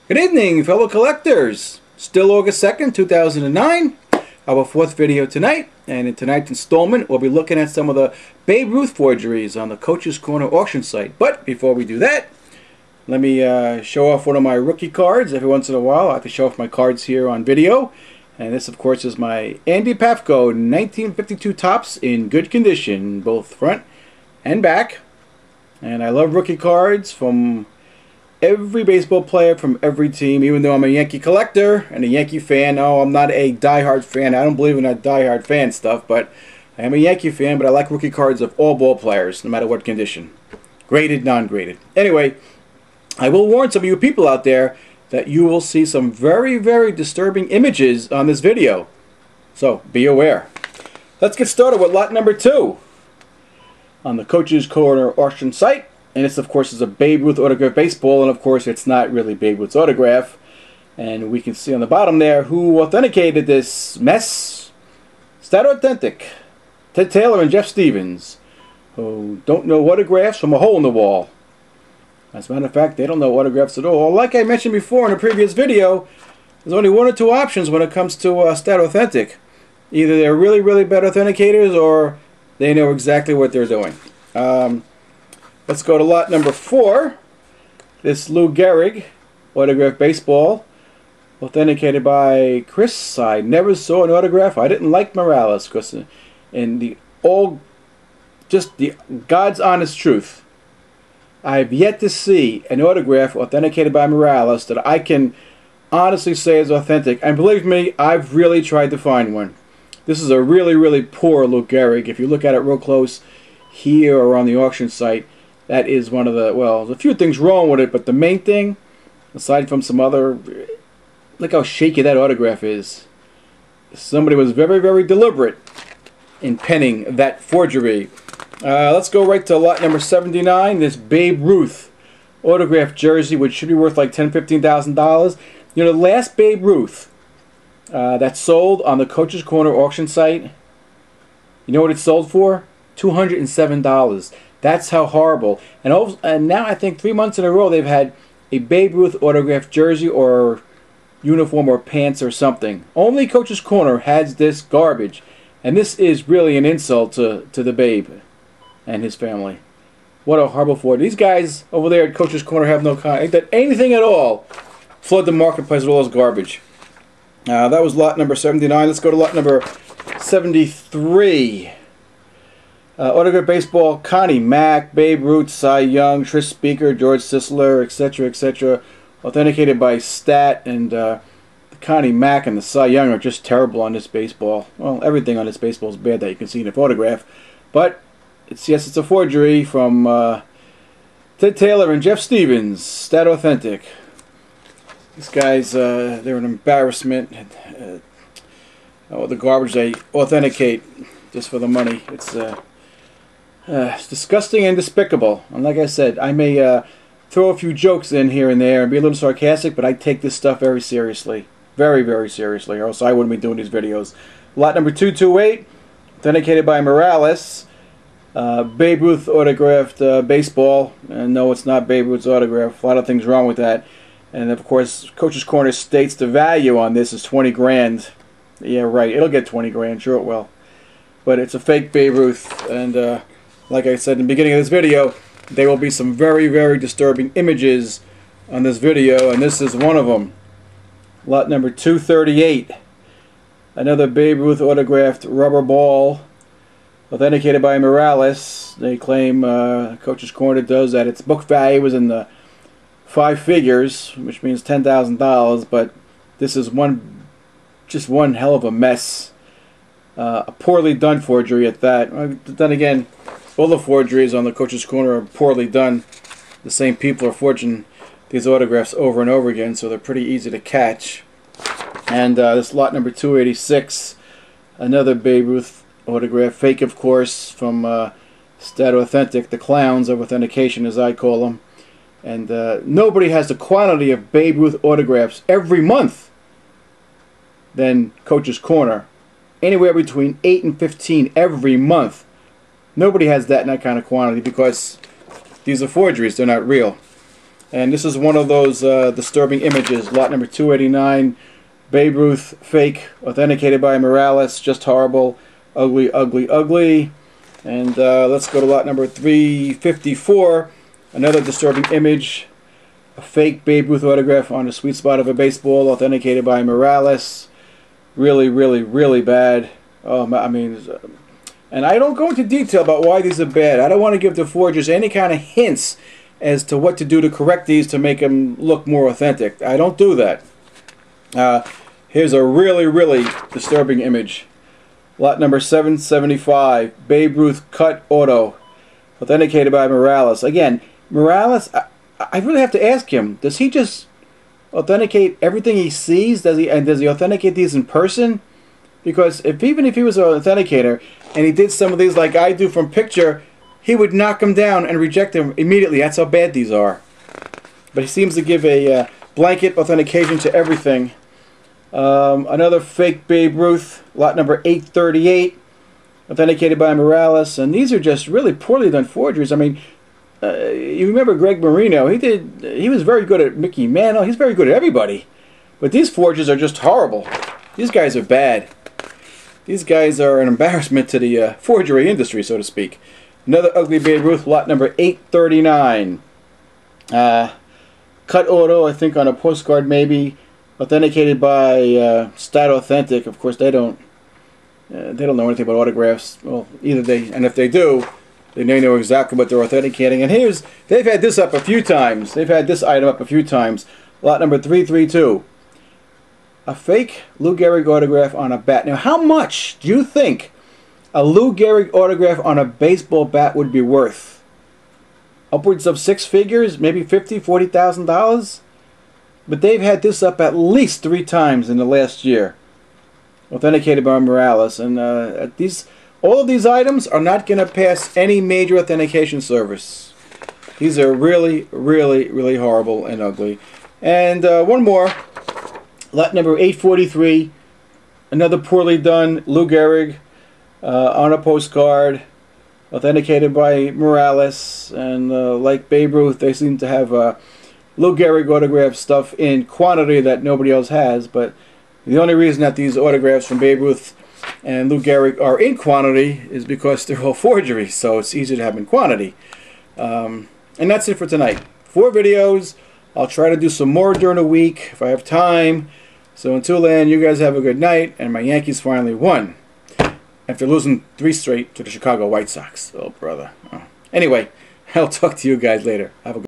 Good evening, fellow collectors. Still August 2nd, 2009. Our fourth video tonight, and in tonight's installment we'll be looking at some of the Babe Ruth forgeries on the Coach's Corner auction site. But before we do that, let me show off one of my rookie cards. Every once in a while I have to show off my cards here on video. And this, of course, is my Andy Pafko 1952 Topps in good condition, both front and back. And I love rookie cards from every baseball player from every team, even though I'm a Yankee collector and a Yankee fan. Oh, I'm not a diehard fan. I don't believe in that diehard fan stuff, but I am a Yankee fan, but I like rookie cards of all ball players, no matter what condition. Graded, non-graded. Anyway, I will warn some of you people out there that you will see some very, very disturbing images on this video. So, be aware. Let's get started with lot number 2 on the Coach's Corner auction site. And this, of course, is a Babe Ruth autograph baseball, and of course it's not really Babe Ruth's autograph. And we can see on the bottom there who authenticated this mess. Stat Authentic, Ted Taylor and Jeff Stevens, who don't know autographs from a hole in the wall. As a matter of fact, they don't know autographs at all. Like I mentioned before in a previous video, there's only one or two options when it comes to Stat Authentic. Either they're really, really bad authenticators, or they know exactly what they're doing. Let's go to lot number 4. This Lou Gehrig autograph baseball, authenticated by Chris. I never saw an autograph. I didn't like Morales because, in the God's honest truth, I've yet to see an autograph authenticated by Morales that I can honestly say is authentic. And believe me, I've really tried to find one. This is a really, really poor Lou Gehrig. If you look at it real close here or on the auction site, that is one of the, well, there's a few things wrong with it, but the main thing, aside from some other, look how shaky that autograph is. Somebody was very, very deliberate in penning that forgery. Let's go right to lot number 79, this Babe Ruth autograph jersey, which should be worth like $10,000, $15,000. You know, the last Babe Ruth that sold on the Coach's Corner auction site, you know what it sold for? $207. That's how horrible. And now I think 3 months in a row they've had a Babe Ruth autographed jersey or uniform or pants or something. Only Coach's Corner has this garbage. And this is really an insult to the Babe and his family. What a horrible forward. These guys over there at Coach's Corner have no anything at all. Flood the marketplace with all this garbage. That was lot number 79. Let's go to lot number 73. Autograph baseball, Connie Mack, Babe Ruth, Cy Young, Tris Speaker, George Sisler, etc., etc. Authenticated by Stat, and the Connie Mack and the Cy Young are just terrible on this baseball. Well, everything on this baseball is bad that you can see in the photograph. But, yes, it's a forgery from Ted Taylor and Jeff Stevens, Stat Authentic. These guys, they're an embarrassment. The garbage they authenticate just for the money. It's disgusting and despicable. And like I said, I may throw a few jokes in here and there and be a little sarcastic, but I take this stuff very seriously. Very, very seriously, or else I wouldn't be doing these videos. Lot number 228, authenticated by Morales. Babe Ruth autographed baseball. And no, it's not Babe Ruth's autograph. A lot of things wrong with that. And of course, Coach's Corner states the value on this is 20 grand. Yeah, right. It'll get 20 grand. Sure it will. But it's a fake Babe Ruth. And like I said in the beginning of this video, there will be some very, very disturbing images on this video, and this is one of them. Lot number 238. Another Babe Ruth autographed rubber ball, authenticated by Morales. They claim, Coach's Corner does, that its book value was in the 5 figures, which means $10,000, but this is just one hell of a mess. A poorly done forgery at that. Then again, all the forgeries on the Coach's Corner are poorly done. The same people are forging these autographs over and over again, so they're pretty easy to catch. And this lot number 286, another Babe Ruth autograph, fake of course, from Stat Authentic, the clowns of authentication as I call them. And nobody has the quantity of Babe Ruth autographs every month than Coach's Corner. Anywhere between 8 and 15 every month. Nobody has that in that kind of quantity because these are forgeries. They're not real. And this is one of those disturbing images. Lot number 289, Babe Ruth fake, authenticated by Morales. Just horrible, ugly, ugly, ugly. And let's go to lot number 354, another disturbing image. A fake Babe Ruth autograph on the sweet spot of a baseball, authenticated by Morales. Really, really, really bad. I mean, and I don't go into detail about why these are bad. I don't want to give the forgers any kind of hints as to what to do to correct these to make them look more authentic. I don't do that. Here's a really, really disturbing image. Lot number 775, Babe Ruth cut auto, authenticated by Morales. Again, Morales, I really have to ask him, does he just authenticate everything he sees? Does he authenticate these in person? Because even if he was an authenticator and he did some of these like I do from picture, he would knock them down and reject them immediately. That's how bad these are. But he seems to give a blanket authentication to everything. Another fake Babe Ruth, lot number 838, authenticated by Morales. And these are just really poorly done forgeries. I mean, you remember Greg Marino? He was very good at Mickey Mantle. He's very good at everybody. But these forgers are just horrible. These guys are bad. These guys are an embarrassment to the forgery industry, so to speak. Another ugly Babe Ruth, lot number 839. Cut auto, I think on a postcard maybe, authenticated by Stat Authentic. Of course, they don't know anything about autographs. Well, either they, and if they do, they may know exactly what they're authenticating. And they've had this up a few times. They've had this item up a few times. Lot number 332. A fake Lou Gehrig autograph on a bat. Now, how much do you think a Lou Gehrig autograph on a baseball bat would be worth? Upwards of six figures, maybe $50,000, $40,000? But they've had this up at least 3 times in the last year. Authenticated by Morales. And all of these items are not going to pass any major authentication service. These are really, really, really horrible and ugly. And one more. Lot number 843. Another poorly done Lou Gehrig on a postcard. Authenticated by Morales. And like Babe Ruth, they seem to have Lou Gehrig autograph stuff in quantity that nobody else has. But the only reason that these autographs from Babe Ruth and Lou Gehrig are in quantity is because they're all forgeries, so it's easy to have in quantity. And that's it for tonight. 4 videos. I'll try to do some more during the week if I have time. So until then, you guys have a good night, and my Yankees finally won after losing 3 straight to the Chicago White Sox. Oh, brother. Oh. Anyway, I'll talk to you guys later. Have a good